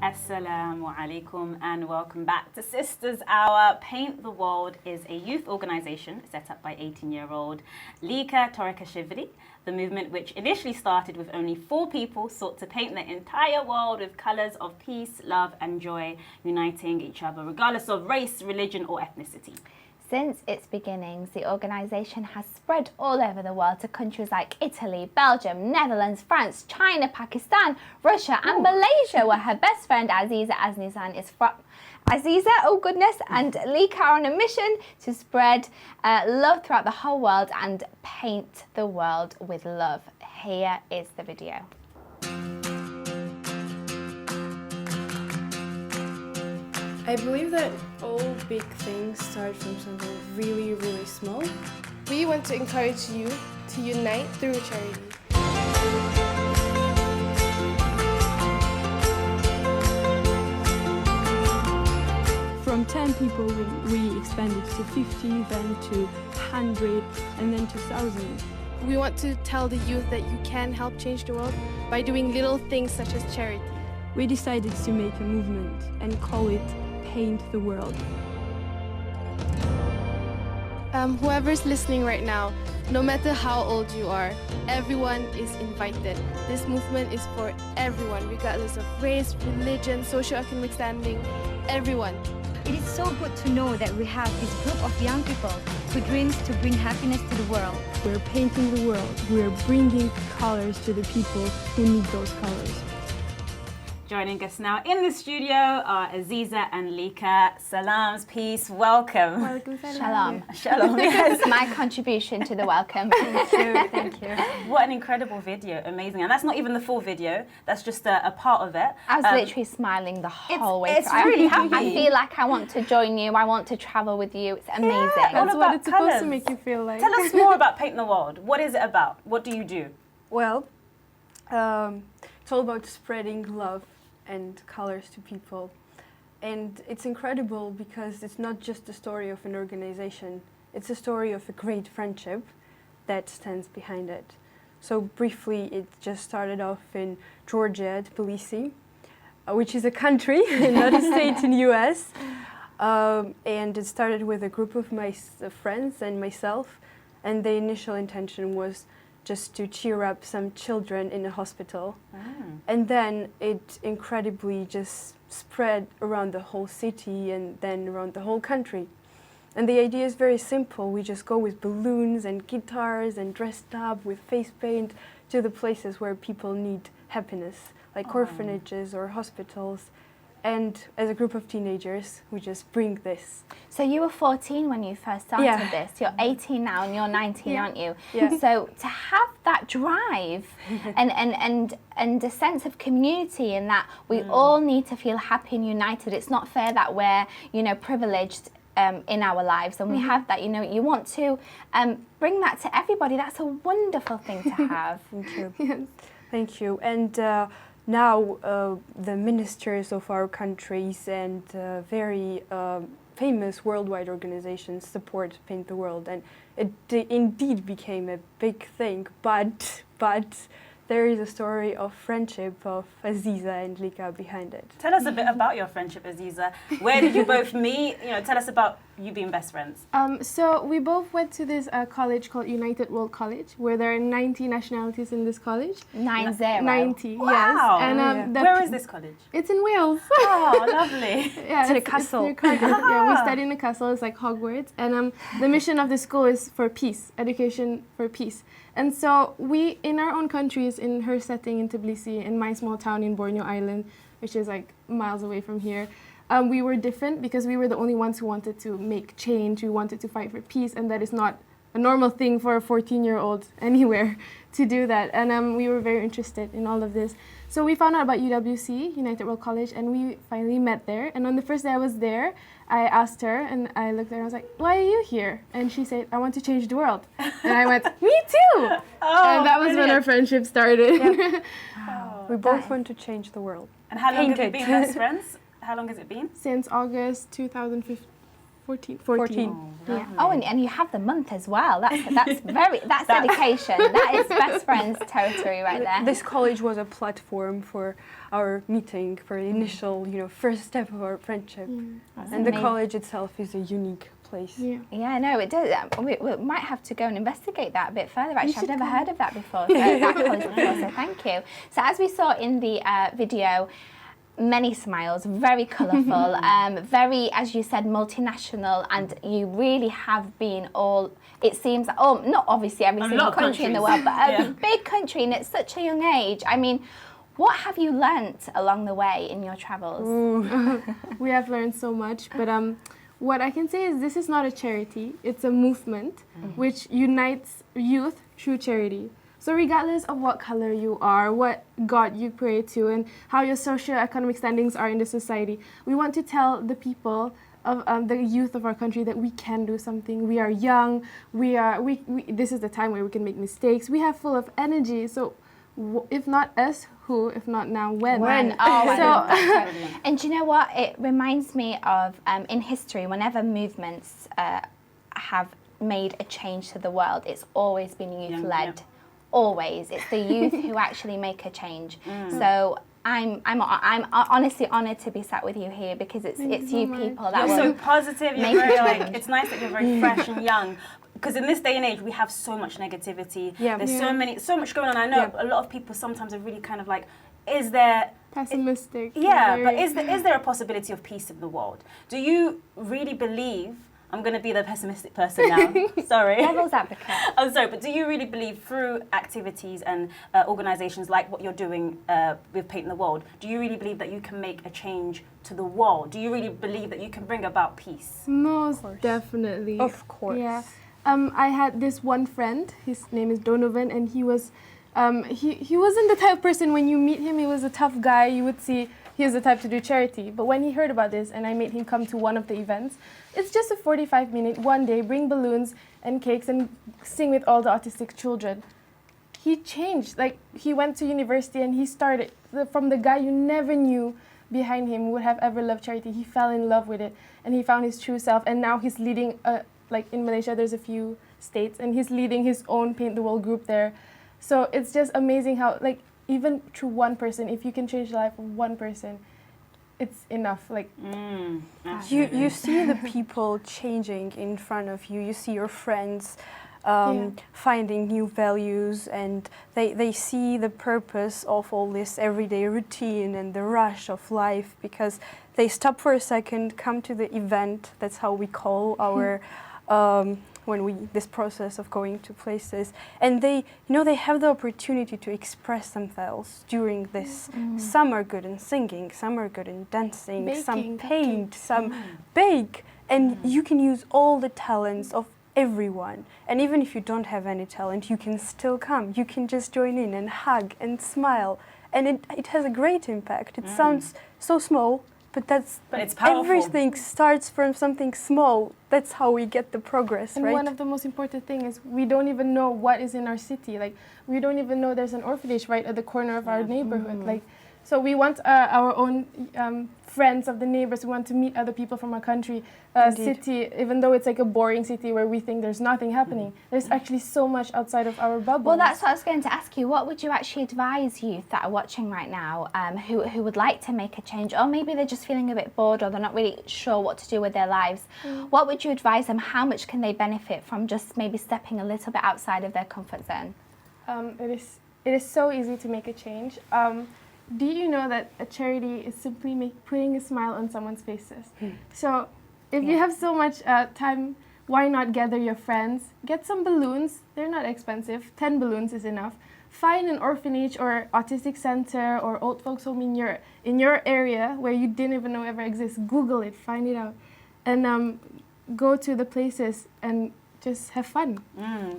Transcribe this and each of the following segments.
Assalamu alaikum and welcome back to Sisters Hour. Paint the World is a youth organisation set up by 18-year-old Lika Torikashvili. The movement, which initially started with only 4 people, sought to paint the entire world with colours of peace, love and joy, uniting each other regardless of race, religion or ethnicity. Since its beginnings, the organisation has spread all over the world to countries like Italy, Belgium, Netherlands, France, China, Pakistan, Russia and Malaysia, where her best friend Aziza Aznizan is from. Aziza, oh goodness, and Lika are on a mission to spread love throughout the whole world and paint the world with love. Here is the video. I believe that all big things start from something really, really small. We want to encourage you to unite through charity. From 10 people, we expanded to 50, then to 100, and then to 1,000. We want to tell the youth that you can help change the world by doing little things such as charity. We decided to make a movement and call it Paint the World. Whoever's listening right now, no matter how old you are, everyone is invited. This movement is for everyone, regardless of race, religion, socioeconomic standing, everyone. It is so good to know that we have this group of young people who dreams to bring happiness to the world. We're painting the world. We're bringing colors to the people who need those colors. Joining us now in the studio are Aziza and Lika. Salams, peace, welcome. Shalom. Shalom, yes. My contribution to the welcome. Thank you. What an incredible video, amazing. And that's not even the full video, that's just a part of it. I was literally smiling the whole way it's through. really happy. I feel like I want to join you, I want to travel with you, it's amazing. Yeah, That's all what about it's supposed to colours. make you feel like. Tell us more about Paint the World. What is it about? What do you do? Well, it's all about spreading love and colors to people. And it's incredible because it's not just the story of an organization, it's a story of a great friendship that stands behind it. So briefly, it just started off in Georgia at Tbilisi, which is a country, not a state in the US. And it started with a group of my friends and myself, and the initial intention was just to cheer up some children in a hospital. And then it incredibly just spread around the whole city and then around the whole country. And the idea is very simple. We just go with balloons and guitars and dressed up with face paint to the places where people need happiness, like orphanages or hospitals. And as a group of teenagers, we just bring this. So you were 14 when you first started this. You're 18 now and you're 19, aren't you? Yeah. So to have that drive and a sense of community and that we all need to feel happy and united. It's not fair that we're, privileged in our lives and we have that, you want to bring that to everybody. That's a wonderful thing to have. Thank you. Yes. Thank you. And now the ministers of our countries and very famous worldwide organizations support Paint the World, and it indeed became a big thing, but there is a story of friendship of Aziza and Lika behind it. Tell us a bit about your friendship, Aziza. Where did you both meet? Tell us about you being best friends. So we both went to this college called United World College, where there are 90 nationalities in this college. 90. 90, Wow. yes. And where is this college? It's in Wales. Oh, lovely. Yeah, It's in a castle. near Cardiff. Yeah, we study in a castle. It's like Hogwarts. And the mission of the school is for peace, education for peace. And so we, in our own countries, in her setting in Tbilisi, in my small town in Borneo Island, which is like miles away from here, we were different because we were the only ones who wanted to make change. We wanted to fight for peace, and that is not a normal thing for a 14-year-old anywhere to do that. And we were very interested in all of this. So we found out about UWC, United World College, and we finally met there. And on the first day I was there, I asked her, and I looked at her and I was like, why are you here? And she said, I want to change the world. And I went, me too! And that was when our friendship started. Yeah. We both want to change the world. And how long have you been best friends? How long has it been? Since August 2015. 14. 14. Yeah. Oh, and you have the month as well. That's dedication. That is best friends territory right there. This college was a platform for our meeting, for the initial, first step of our friendship. And the college itself is a unique place. Yeah, no, it does. We might have to go and investigate that a bit further. Actually, I've never heard of that before. So that college before, so thank you. So as we saw in the video, many smiles, very colourful, very, as you said, multinational, and you really have been all, it seems, not obviously every single country in the world, but a big country, and at such a young age. I mean, what have you learnt along the way in your travels? We have learned so much, but what I can say is this is not a charity, it's a movement which unites youth through charity. So regardless of what color you are, what God you pray to, and how your socio-economic standings are in the society, we want to tell the people of the youth of our country that we can do something. We are young. This is the time where we can make mistakes. We have full of energy. So if not us, who? If not now, when? When? Oh, and do you know what? It reminds me of in history, whenever movements have made a change to the world, it's always been youth-led. Always, it's the youth who actually make a change. So I'm honestly honoured to be sat with you here because it's you people that you're so positive. You're very it's nice that you're very fresh and young. Because in this day and age, we have so much negativity. There's so much going on. I know a lot of people sometimes are really kind of like, is there pessimistic? But is there a possibility of peace in the world? Do you really believe? I'm going to be the pessimistic person now. Sorry. Devil's advocate. I'm sorry, but do you really believe through activities and organisations like what you're doing with Paint the World, do you really believe that you can make a change to the world? Do you really believe that you can bring about peace? Most definitely. Of course. Yeah. I had this one friend, his name is Donovan, and he was, he wasn't the type of person, when you meet him, he was a tough guy, you would see he was the type to do charity. But when he heard about this and I made him come to one of the events, it's just a 45-minute, one day, bring balloons and cakes and sing with all the autistic children. He changed. Like, he went to university and he started, from the guy you never knew behind him would have ever loved charity, he fell in love with it and he found his true self, and now he's leading, like in Malaysia there's a few states, and he's leading his own Paint the World group there. So it's just amazing how, like, even through one person, if you can change the life of one person, it's enough. Like, you see the people changing in front of you. You see your friends finding new values, and they see the purpose of all this everyday routine and the rush of life, because they stop for a second, come to the event. That's how we call our this process of going to places, and they have the opportunity to express themselves during this. Some are good in singing, some are good in dancing, baking, some paint, some bake, and you can use all the talents of everyone. And even if you don't have any talent, you can still come. You can just join in and hug and smile, and it has a great impact. It sounds so small, but it's powerful. Everything starts from something small. That's how we get the progress, and right? one of the most important things is we don't even know what is in our city. Like, we don't even know there's an orphanage right at the corner of our neighborhood. Like, so we want our own friends of the neighbors. We want to meet other people from our country, city, even though it's like a boring city where we think there's nothing happening. There's actually so much outside of our bubble. Well, that's what I was going to ask you. What would you actually advise youth that are watching right now who would like to make a change, or maybe they're just feeling a bit bored, or they're not really sure what to do with their lives? What would you advise them? How much can they benefit from just maybe stepping a little bit outside of their comfort zone? It is so easy to make a change. Do you know that a charity is simply putting a smile on someone's faces? So if you have so much time, why not gather your friends, get some balloons? They're not expensive. 10 balloons is enough. Find an orphanage or autistic center or old folks home in your area where you didn't even know ever exists. Google it, find it out, and go to the places and just have fun.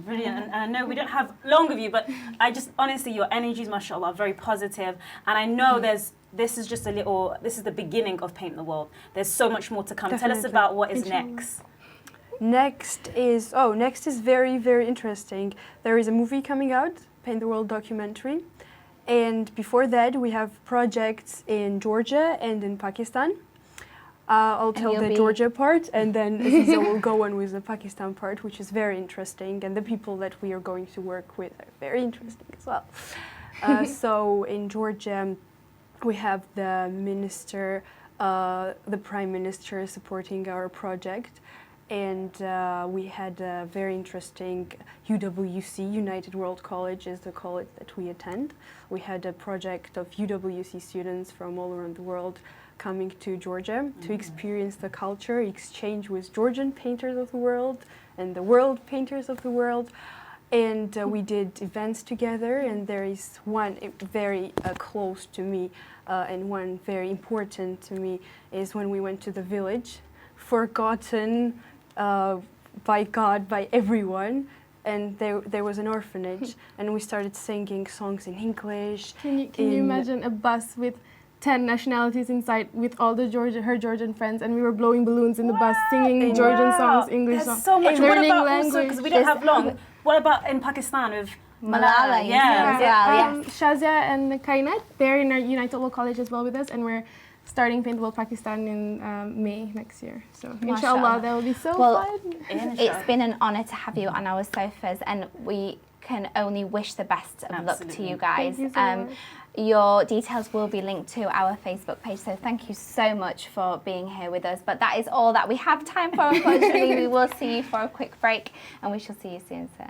Brilliant. And I know we don't have long of you, but I just, honestly, your energies, mashallah, are very positive. And I know this is the beginning of Paint the World. There's so much more to come. Definitely. Tell us about what is next. Next is very, very interesting. There is a movie coming out, Paint the World documentary. And before that, we have projects in Georgia and in Pakistan. I'll tell you'll the be- Georgia part, and then Aziza will go on with the Pakistan part, which is very interesting, and the people that we are going to work with are very interesting as well. So in Georgia, we have the minister, the prime minister supporting our project, and we had a very interesting UWC, United World College is the college that we attend. We had a project of UWC students from all around the world coming to Georgia to experience the culture, exchange with Georgian painters of the world and the world painters of the world. And we did events together, and there is one very close to me and one very important to me is when we went to the village, forgotten by God, by everyone, and there was an orphanage, and we started singing songs in English. Can you imagine a bus with 10 nationalities inside with all the her Georgian friends, and we were blowing balloons in the bus, singing Georgian songs, English There's songs, so much. What learning about language. also, because we don't have long, what about in Pakistan with Malala, Yeah. as well, yes. Shazia and Kainat, they're in our United World College as well with us, and we're starting Paint the World Pakistan in May next year. So inshallah, that will be so fun. It's been an honour to have you on our sofas, and we can only wish the best of luck to you guys. Thank you so much. Your details will be linked to our Facebook page, so thank you so much for being here with us. But that is all that we have time for, unfortunately. We will see you for a quick break, and we shall see you soon, sir.